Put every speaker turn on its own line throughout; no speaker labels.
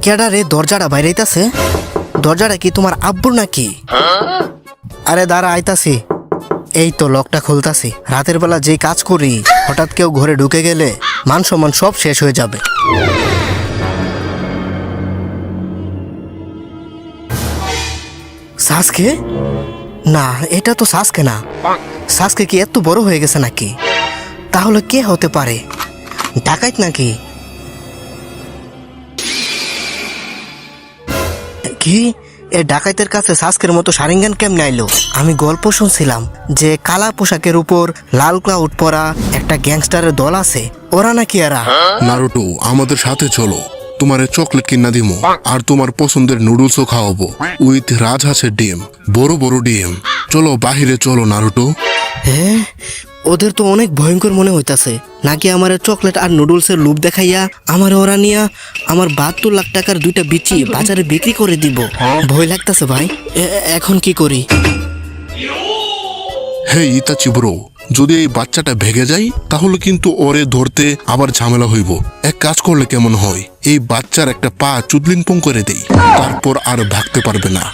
কেডা রে দরজাটা বাইরাইতাছে? দরজাটা কি তোমার আব্বুর নাকি? আরে দাঁড়া, আইতাছি। এই তো লকটা খুলতাছি। রাতের বেলা যে কাজ করি, হঠাৎ কেউ ঘরে ঢুকে গেলে মান সম্মান সব শেষ হয়ে যাবে। সাসকে? না, এটা তো সাসকে না। সাসকে কি এত বড় হয়ে গেছে নাকি? তাহলে কে হতে পারে? ডাকাইত নাকি? কি এ ডাকাইতের কাছে সাসকের মতো সারিঙ্গান কেমনে আইলো? আমি গল্প শুনছিলাম যে কালা পোশাকের উপর লাল ক্লাউড পরা একটা গ্যাংস্টারের দল আছে। ওরা নাকি এরা?
নারুটো, আমাদের সাথে চলো, তোমারে চকলেট কিনা দিমো আর তোমার পছন্দের নুডলসও খাওয়াবো উইথ রাজহাঁসের ডিম, বড় বড় ডিম। চলো বাহিরে চলো নারুটো।
হ্যাঁ, ওদের তো অনেক ভয়ঙ্কর মনে হইতাছে। নাকি আমার চকলেট আর নুডলসের লোভ দেখাইয়া আমার ওরা নিয়া আমার 72 লাখ টাকার দুইটা বিচি বাজারে বিক্রি করে দিব। ভয় লাগতাছে ভাই। এখন কি করি?
হে ইতাচি ব্রো, যদি এই বাচ্চাটা ভেগে যায় তাহলে কিন্তু ওরে ধরতে আবার ঝামেলা হইব। এক কাজ করলে কেমন হয়, এই বাচ্চার একটা পা চুদলিংপং করে দেই, তারপর আর ভাগতে পারবে না।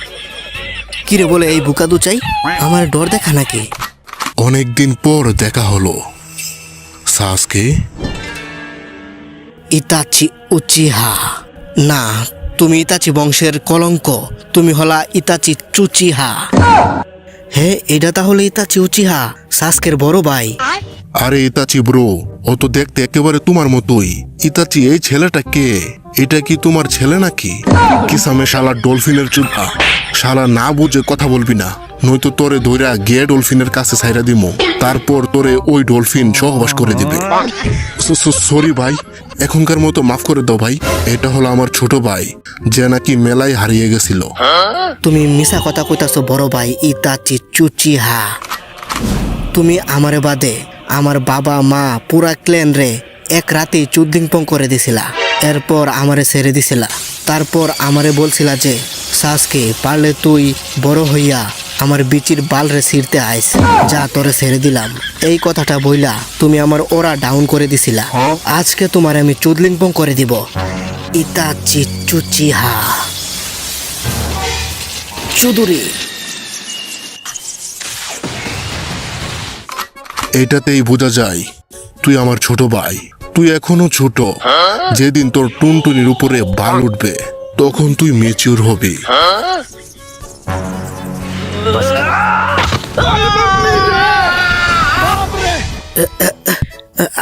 কিরে বলে এই বুকাদু চাই? আমার ডর দেখা নাকি?
অনেকদিন পর দেখা হলো সাসকে।
Itachi Uchiha? না, তুমি ইতাচি বংশের কলঙ্ক। তুমি হলা ইতাচি চুচিহা। হে, এটা তাহলে ইতাচি উচিহা, সাসকের বড় ভাই।
আরে ইতাচি ব্রো, ও তো দেখতে একেবারে তোমার মতোই। ইতাচি, এই ছেলেটা কে? এটা কি তোমার ছেলে নাকি? কিসামে শালা ডলফিনের চুদা, শালা না বুঝে কথা বলবি না, নয়তো তোরে ধইরা গে ডলফিনের কাছে ছাইরা দিমো, তারপর তোরে ওই ডলফিন সহবাস করে দিবে। সরি ভাই, এখনকার মতো মাফ করে দাও ভাই। এটা হলো আমার ছোট ভাই, যে নাকি মেলায় হারিয়ে গেছিল।
তুমি মিছা কথা কইতাছো বড় ভাই ইতাচি চুচিহা। তুমি আমারে বাদে আমার বাবা মা পুরা ক্ল্যান রে এক রাতেই চুদ্দিংপং করে দিছিলা। এরপর আমারে ছেড়ে দিছিলা। তারপর আমারে বলছিলা যে সাসকে পারলে তুই বড় হইয়া আমার বিচির বালরে ছিঁড়তে আইস, যা তোরে ছেড়ে দিলাম। এই কথাটা বইলা তুমি আমার ওরা ডাউন করে দিছিলা। আজকে তোমার আমি চুদলিংপং করে দিব। ইতাচি চুচিহা চুদুরি।
এটাতেই বোঝা যায় তুই আমার ছোট ভাই। তুই এখনো ছোট, যেদিন তোর টুনটুনির উপরে বাল উঠবে তখন তুই ম্যাচিউর হবি।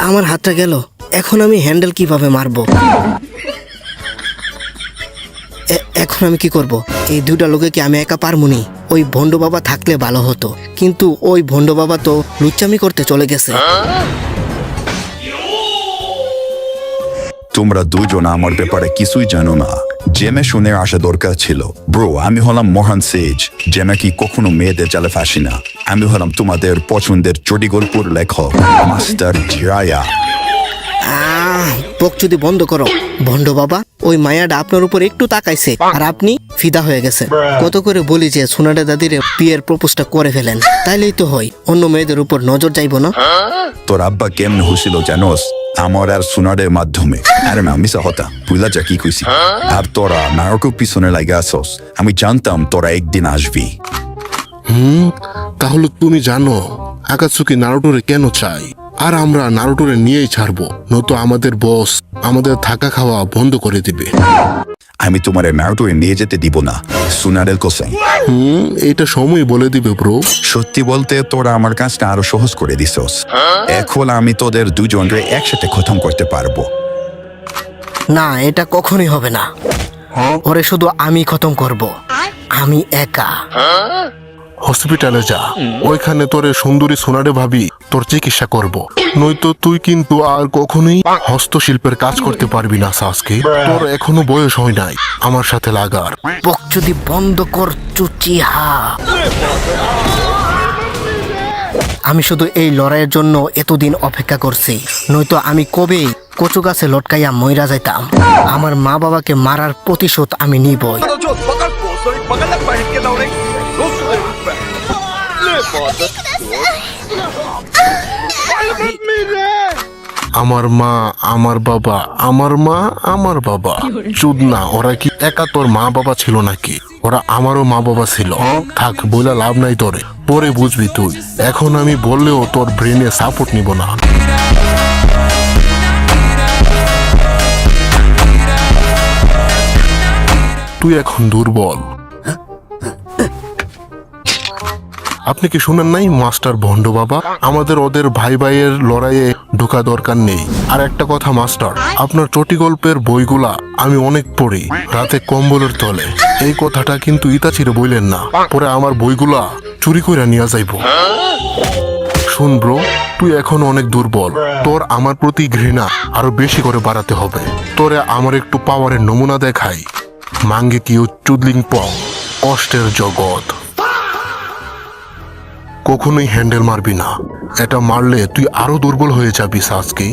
আমার হাতটা গেল, এখন আমি হ্যান্ডেল কিভাবে মারবো? এখন আমি কি করব? এই দুইটা লোকে কি আমি একা পারমুনি? ওই ভন্ড বাবা থাকলে ভালো হতো, কিন্তু ওই ভন্ড বাবা তো লুচ্চামি করতে চলে গেছে।
তোমরা দুজন আমার ব্যাপারে কিছুই জানো না। জেমে শুনে আসা দরকার ছিল। ব্রো, আমি হলাম মহান সেজ, যে নাকি কখনো মেয়েদের জালে ফাঁসি না। আমি হলাম তোমাদের পছন্দের চটি গল্পের লেখক মাস্টার জিরায়া।
বকচুদি বন্ধ করো ভন্ড বাবা। ওই মায়াটা আপনার উপর একটু তাকাইছে আর আপনি ফিদা হয়ে গেছেন। কত করে বলি যে সোনাডা দাদির বিয়ের প্রপোজটা করে ফেলেন, তাইলেই তো হয়, অন্য মেয়েদের উপর নজর যাইব না।
তোর আব্বা কেমন হয়েছিল জানোস? আমার আর সোনারের মাধ্যমে। আরে না, মিশা হতা, বুঝলা যা কি কইছি। আর তোরা নারকের পিছনে লাগে আসস। আমি জানতাম তোরা একদিন আসবি।
তাহলে তুমি জানো আকাতসুকি নারুটোরে কেন চাই? আর আমরা নারুটোরে নিয়েই ছাড়বো, নয়তো আমাদের বস আমাদের থাকা খাওয়া বন্ধ করে দিবে।
আমি তোমার নারুটোরে নিয়ে যেতে দিব না, সোনারের কসম।
এটা সময় বলে দিবে ব্রো।
সত্যি বলতে তোরা আমার কাজটা আরো সহজ করে দিছস। এখন আমি তোদের দুজনকে একসাথে খতম করতে পারবো।
না, এটা কখনোই হবে না। ওরে শুধু আমি খতম করব, আমি একা।
হসপিটালে যা, ওইখানে তোরে সুন্দরী সোনারে ভাবি তোর চিকিৎসা করব, নয়তো তুই কিন্তু আর কখনোই হস্তশিল্পের কাজ করতে পারবি না সাসকে। তোর এখনো বয়স হয় নাই আমার সাথে লাগার।
বকচুদি বন্ধ কর চুচিহা। আমি শুধু এই লড়াইয়ের জন্য এতদিন অপেক্ষা করছি, নয়তো আমি কবেই কচু গাছে লটকাইয়া মইরা যাইতাম। আমার মা বাবাকে মারার প্রতিশোধ আমি নিবই।
আমার মা, আমার বাবা, আমার মা, আমার বাবা। চুদনা, ওরা কি একা তোর মা বাবা ছিল নাকি? ওরা আমারও মা বাবা ছিল। থাক, বলে লাভ নাই তোরে, পরে বুঝবি তুই। এখন আমি বললেও তোর ব্রেনে সাপোর্ট নিব না। তুই এখন দুর্বল। আপনি কি শুনেন নাই মাস্টার ভন্ড বাবা? আমাদের ওদের ভাই ভাইয়ের লড়াইয়ে ঢোকা দরকার নেই। আর একটা কথা মাস্টার, আপনার চটি গল্পের বইগুলা আমি অনেক পড়ি রাতে কম্বলের তলে। এই কথাটা কিন্তু ইতাচিরে বইলেন না, পরে আমার বইগুলা চুরি করে নিয়ে যাইব। শুন ব্রো, তুই এখন অনেক দুর্বল। তোর আমার প্রতি ঘৃণা আরো বেশি করে বাড়াতে হবে। তোরে আমার একটু পাওয়ারের নমুনা দেখাই। মাঙ্গে কিউ চুদলিং পং, কষ্টের জগৎ। কখনোই হ্যান্ডেল মারবি না। এটা মারলে তুই আরো দুর্বল হয়ে যাবি সাসকি।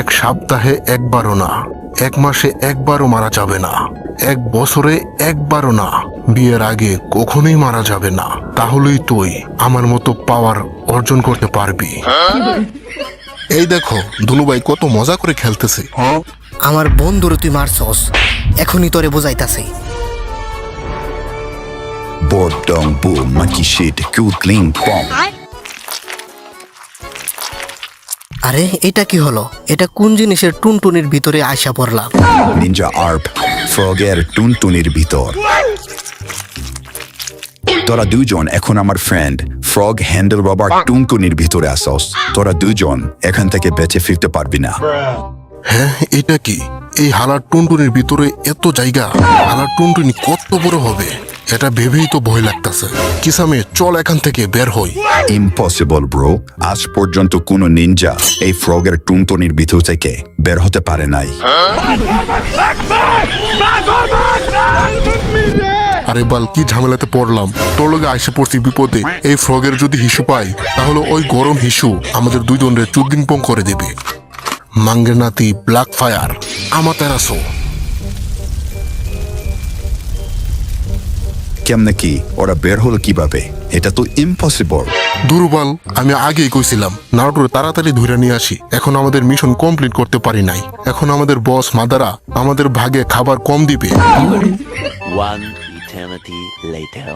এক সপ্তাহে একবারও না, এক মাসে একবারও মারা যাবে না, এক বছরে একবারও না, বিয়ের আগে কখনোই মারা যাবে না। তাহলেই তুই আমার মতো পাওয়ার অর্জন করতে পারবি। এই দেখো দুনুভাই কত মজা করে খেলতেছে।
আমার বন্ধুরে তুই মারছস, এখনই তোরে বোঝাইতাছি।
Bordong bu monkey shit kudling pong.
আরে এটা কি হলো? এটা কোন জিনিসের টুনটুনির ভিতরে আয়সা পড়লাম?
Ninja arp ফ্রগের টুনটুনির ভিতর। তোরা দুজন এখন আমার ফ্রেন্ড ফ্রগ হ্যান্ডেল বাবার টুনটুনির ভিতরে আসস। তোরা দুজন এখান থেকে বেঁচে ফিরতে পারবি না।
হ্যাঁ, এটা কি? এই হালার টুনটুনির ভিতরে এত জায়গা? হালার টুনটুনি কত বড় হবে? এটা ভেবেই তো ভয় লাগতেছে। কিসামে, চল এখান থেকে বের হই।
ইম্পসিবল ব্রো, আজ পর্যন্ত কোনো নিনজা এই ফ্রগের টুনটুনির ভিতর থেকে বের হতে পারে নাই।
আরে বাল, কি ঝামেলাতে পড়লাম। তোর লগে আইসে পড়ছি বিপদে। এই ফ্রগের যদি হিসু পাই, তাহলে ওই গরম হিসু আমাদের দুইজনের চুদ্দিং পং করে দেবে। মাঙ্গের নাতি ব্ল্যাক ফায়ার আমাতেরাসো।
কেমনে কি ওরা বের হলো কিভাবে? এটা তো ইম্পসিবল।
দুর্বল, আমি আগেই কইছিলাম নারুটোরে তাড়াতাড়ি ধরে নিয়ে আসি। এখন আমাদের মিশন কমপ্লিট করতে পারি নাই। এখন আমাদের বস মাদারা আমাদের ভাগে খাবার কম দিবে।
One eternity later.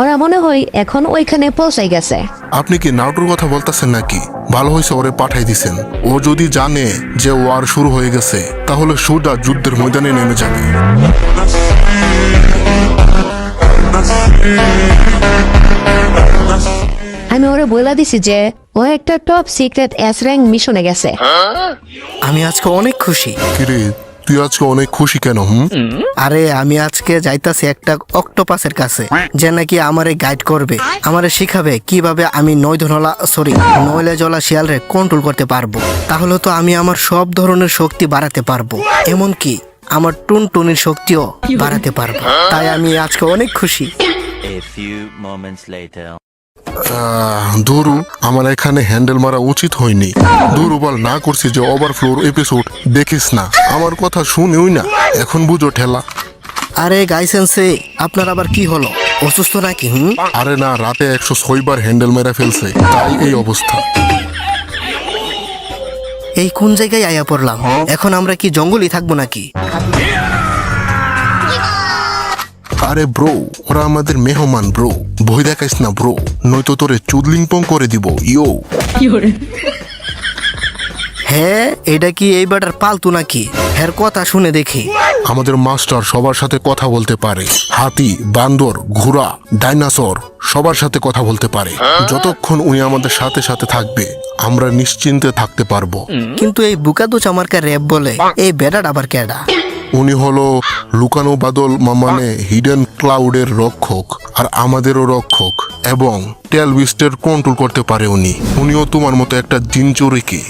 ওরা মনে হয় এখন ওইখানে পৌঁছাই গেছে।
আপনি কি নারুটোর কথা বলতেছেন নাকি? ভালো হয়েছে ওরে পাঠাই দিছেন। ও যদি জানে যে ওয়ার শুরু হয়ে গেছে, তাহলে সোজা যুদ্ধের ময়দানে নেমে যাবে।
আমি ওরা বলে দিছি যে ও একটা টপ সিক্রেট এস র্যাঙ্ক মিশনে গেছে।
আমি আজকে অনেক খুশি।
কিরে, তুই আজকে অনেক খুশি কেন?
আরে আমি আজকে যাইতাছি একটা অক্টোপাসের কাছে, যে নাকি আমারে গাইড করবে, আমারে শিখাবে কিভাবে আমি নইলে জলা শিয়ালরে কন্ট্রোল করতে পারবো। তাহলে তো আমি আমার সব ধরনের শক্তি বাড়াতে পারবো, এমনকি আমার টুনটুনির শক্তিও বাড়াতে পারবো। তাই আমি আজকে অনেক খুশি।
A few moments later.
ধরু, আমার এখানে হ্যান্ডেল মারা উচিত হয়নি। ধরু বল, না করছি যে ওভারফ্লোর এপিসোড দেখিস না, আমার কথা শুনেই না। এখন বুঝো ঠেলা।
আরে গাইসেন্সে, আপনার আবার কি হলো? অসুস্থ নাকি?
আরে না, রাতে 106 বার হ্যান্ডেল মেরা ফেলছে, তাই এই অবস্থা।
এই কোন জায়গায় আয়া পড়লাম? এখন আমরা কি জঙ্গলই থাকবো নাকি?
আরে ব্রো, ওরা আমাদের মেহমান ব্রো, ভয় দেখাইস না ব্রো, নয়তো তোরে চুদলিং পং করে দিব। ইয়ো,
হ্যাঁ, এটা কি এই বেটার পালতু নাকি? এর কথা শুনে দেখি।
আমাদের মাস্টার সবার সাথে কথা বলতে পারে। হাতি, বান্দর, ঘোড়া, ডাইনোসর সবার সাথে কথা বলতে পারে। যতক্ষণ উনি আমাদের সাথে সাথে থাকবে, আমরা নিশ্চিন্তে থাকতে পারবো।
কিন্তু এই বুকাদু চামারকা র্যাপ বলে এই বেটার আবার কেডা?
উনি হলো লুকানো বাদল মানে হিডেন ক্লাউডের রক্ষক, আর আমাদেরও রক্ষক, এবং টেল বিস্টের কন্ট্রোল করতে পারে উনি। উনিও তোমার মতো একটা জিনচোরিকে।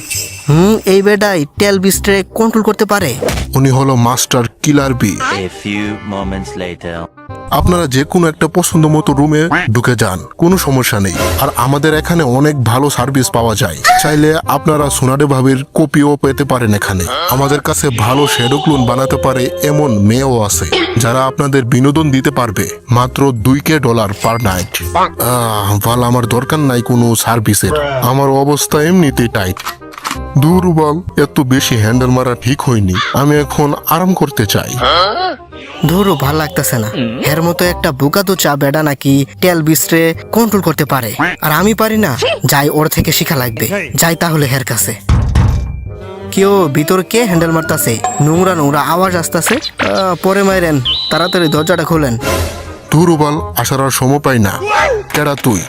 এই বেটাই টেল বিস্টে কন্ট্রোল করতে পারে।
উনি হলো master killer B.
A few moments later.
আপনারা যে কোনো একটা পছন্দ মতো রুমে ঢুকে যান, কোনো সমস্যা নেই। আর আমাদের এখানে অনেক ভালো সার্ভিস পাওয়া যায়। চাইলে আপনারা সোনাডে ভাবির কপিও পেতে পারেন এখানে। আমাদের কাছে ভালো শ্যাডো ক্লোন বানাতে পারে এমন মেয়েও আছে, যারা আপনাদের বিনোদন দিতে পারবে মাত্র $2,000 পার নাইট। আমার দরকার নাই কোনো সার্ভিসের, আমার অবস্থা এমনিতেই টাইট। দুর্বল, এত বেশি হ্যান্ডেল মারা ঠিক হয়নি। আমি এখন আরাম করতে চাই।
ধুরু ভাল লাগতেছে না। এর মতো একটা বুকাতো চা বেডা নাকি তেল বিস্ট্রে কন্ট্রোল করতে পারে, আর আমি পারি না। যাই, ওর থেকে শিখা লাগবে। যাই তাহলে হের কাছে। কেউ ভিতর কে হ্যান্ডেল মারতাছে? নোংরা নোংরা আওয়াজ আসতেছে। পরে মাইরেন, তাড়াতাড়ি দরজাটা খোলেন।
দুর্বল, আসার আর সময় পাই না। কেডা তুই?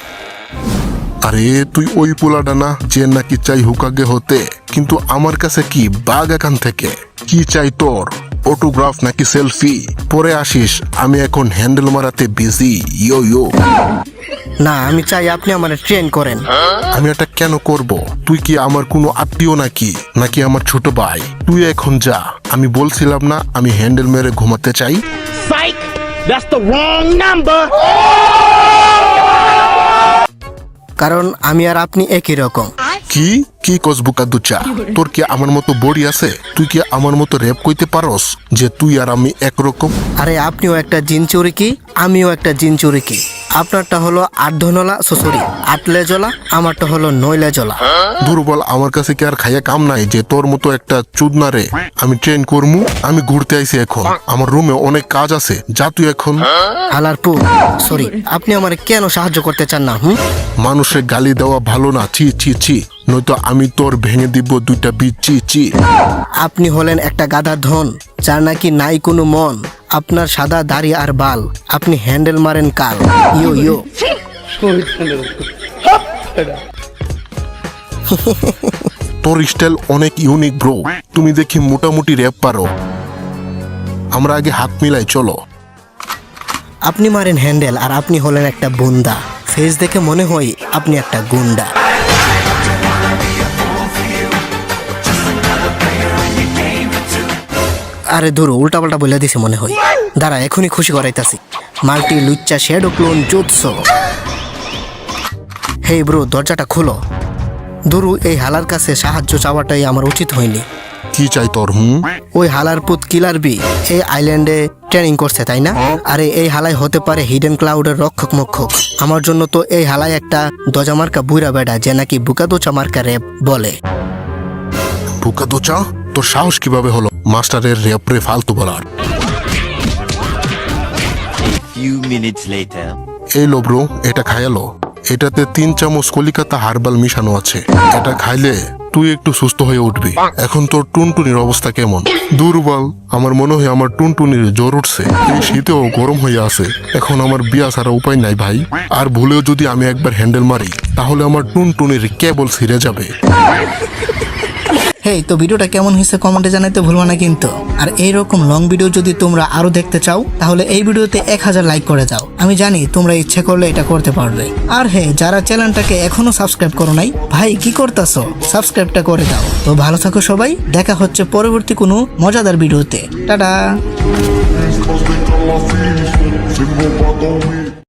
আরে তুই ওই পোলাটা না যে নাকি চাই হুকাগে হতে, কিন্তু আমার কাছে কি বাঘ এখান থেকে? কি চাই তোর? অটোগ্রাফ নাকি সেলফি? পরে আসিস, আমি এখন হ্যান্ডেল মারাতে বিজি। ইয়ো ইয়ো।
না, আমি চাই আপনি আমার ট্রেন করেন।
আমি এটা কেন করব? তুই কি আমার কোনো আত্মীয় নাকি আমার ছোট ভাই? তুই এখন যা। আমি বলছিলাম না আমি হ্যান্ডেল মেরে ঘুমাতে চাই?
Psych! That's the wrong number!
কারণ আমি আর আপনি একই রকম।
কি কি কসবুকা দুচা? তোর কি আমার মতো বডি আছে? তুই কি আমার মতো রেপ কইতে পারস যে তুই আর আমি একরকম?
আরে আপনিও একটা জিন চুরিকি, আমিও একটা জিন চুরিকি। আপনারটা হলো 8 ধনলা, সরি 8 লেজলা, আমারটা হলো 9 লেজলা।
দুর্বল, আমার কাছে কি আর খাইয়া কাম নাই যে তোর মতো একটা চুদনারে আমি ট্রেন করমু? আমি ঘুরতে আইছি এখন, আমার রুমে অনেক কাজ আছে। যা তুই এখন।
হালার পু, সরি, আপনি আমার কেন সাহায্য করতে চান না?
মানুষের গালি দেওয়া ভালো না। ছি ছি ছি, নয়তো আমি তোর ভেঙে দিব 2টা বীজ। ছি ছি।
আপনি হলেন একটা গাধার ধন, যার নাকি নাই কোনো মন। আপনার সাদা দাড়ি আর বাল, আপনি হ্যান্ডেল মারেন কাল। ইয়ো ইয়ো।
তোর স্টাইল অনেক ইউনিক ব্রো। তুমি দেখি মোটামুটি র্যাপ পারো। আমরা আগে হাত মিলাই, চলো।
আপনি মারেন হ্যান্ডেল আর আপনি হলেন একটা বুন্দা। ফেস দেখে মনে হয় আপনি একটা গুন্ডা। আরে ধরো, উল্টাপাল্টা বলে দিছে মনে হয়। দাঁড়া, এখনই খুশি করাইতাছি। মাল্টি লুচ্চা শ্যাডো ক্লোন জুৎসো। হেই ব্রো, দরজাটা খোলো। ধরু, এই হালার কাছে সাহায্য চাওয়াটাই আমার উচিত হয়নি।
কি চাই তোর?
ওই হালার পুত কিলার বি এই আইল্যান্ডে ট্রেনিং করছে, তাই না? আরে এই হালাই হতে পারে হিডেন ক্লাউডের রক্ষক মক্ষক। আমার জন্য তো এই হালাই একটা দজা মার্কা বুইরা বেড়া, যে নাকি বুকাদোচা মার্কা রেপ বলে।
বুকা দোচা? তোর সাহস কিভাবে হলো মাস্টারের রেপ রে ফালতু বলার?
Few minutes later.
এই লো ব্রো, এটা খায়ালো। এটাতে 3 চামচ কলিকাতা হার্বাল মিশানো আছে। এটা খাইলে তুই একটু সুস্থ হয়ে উঠবি। এখন তোর টুনটুনির অবস্থা কেমন? দুর্বল, আমার মনে হয় আমার টুনটুনির জ্বর উঠছে। এই শীতেও গরম হয়ে আছে। এখন আমার বিয়া ছাড়া উপায় নাই ভাই। আর ভুলেও যদি আমি একবার হ্যান্ডেল মারি, তাহলে আমার টুনটুনির কেবল ছিঁড়ে যাবে।
হেই, তো ভিডিওটা কেমন হয়েছে কমেন্টে জানাইতে ভুলবা না কিন্তু। আর এইরকম লং ভিডিও যদি তোমরা আরো দেখতে চাও, তাহলে এই ভিডিওতে 1000 লাইক করে দাও। আমি জানি তোমরা ইচ্ছে করলে এটা করতে পারবে। আর হ্যাঁ, যারা চ্যানেলটাকে এখনো সাবস্ক্রাইব করো নাই, ভাই কি করতেছো? সাবস্ক্রাইবটা করে দাও। তো ভালো থাকো সবাই, দেখা হচ্ছে পরবর্তী কোনো মজাদার ভিডিওতে। টাটা।